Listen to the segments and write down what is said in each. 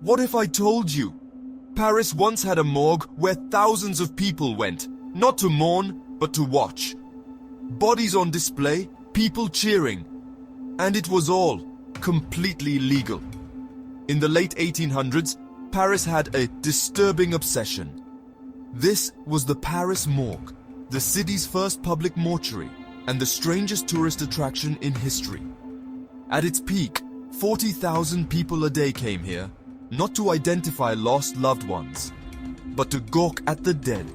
What if I told you? Paris once had a morgue where thousands of people went, not to mourn, but to watch. Bodies on display, people cheering. And it was all completely legal. In the late 1800s, Paris had a disturbing obsession. This was the Paris Morgue, the city's first public mortuary and the strangest tourist attraction in history. At its peak, 40,000 people a day came here, not to identify lost loved ones, but to gawk at the dead.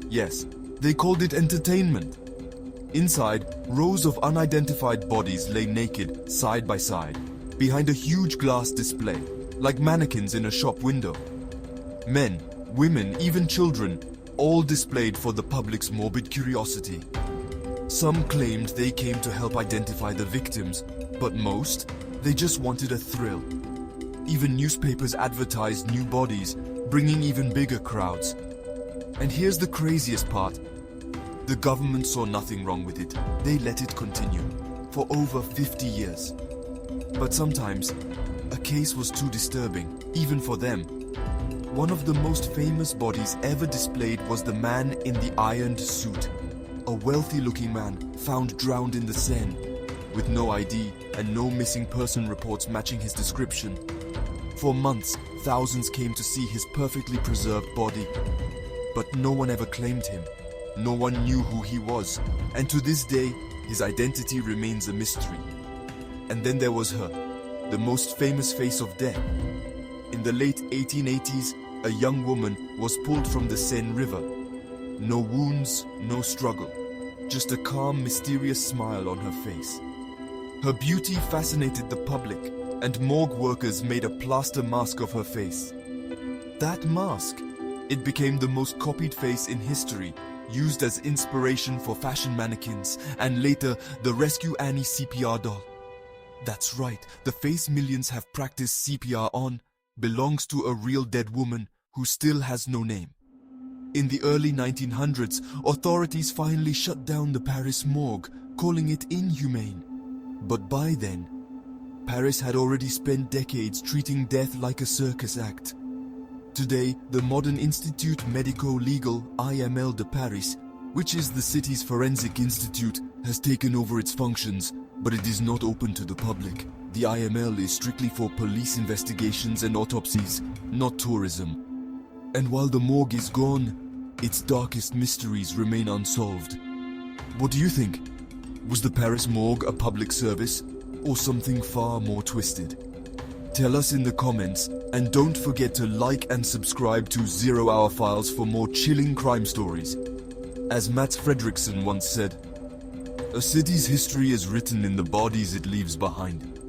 Yes, they called it entertainment. Inside, rows of unidentified bodies lay naked, side by side, behind a huge glass display, like mannequins in a shop window. Men, women, even children, all displayed for the public's morbid curiosity. Some claimed they came to help identify the victims, but most, they just wanted a thrill. Even newspapers advertised new bodies, bringing even bigger crowds. And here's the craziest part. The government saw nothing wrong with it. They let it continue for over 50 years. But sometimes, a case was too disturbing, even for them. One of the most famous bodies ever displayed was the man in the ironed suit. A wealthy-looking man found drowned in the Seine, with no ID and no missing person reports matching his description. For months, thousands came to see his perfectly preserved body. But no one ever claimed him. No one knew who he was, and to this day, his identity remains a mystery. And then there was her, the most famous face of death. In the late 1880s, a young woman was pulled from the Seine River. No wounds, no struggle, just a calm, mysterious smile on her face. Her beauty fascinated the public, and morgue workers made a plaster mask of her face. That mask, it became the most copied face in history, used as inspiration for fashion mannequins, and later the Rescue Annie CPR doll. That's right, the face millions have practiced CPR on belongs to a real dead woman who still has no name. In the early 1900s, authorities finally shut down the Paris Morgue, calling it inhumane. But by then, Paris had already spent decades treating death like a circus act. Today, the Modern Institut Médico-Legal IML de Paris, which is the city's forensic institute, has taken over its functions, but it is not open to the public. The IML is strictly for police investigations and autopsies, not tourism. And while the morgue is gone, its darkest mysteries remain unsolved. What do you think? Was the Paris Morgue a public service, or something far more twisted? Tell us in the comments, and don't forget to like and subscribe to 0 Hour Files for more chilling crime stories. As Mats Fredriksson once said, "A city's history is written in the bodies it leaves behind."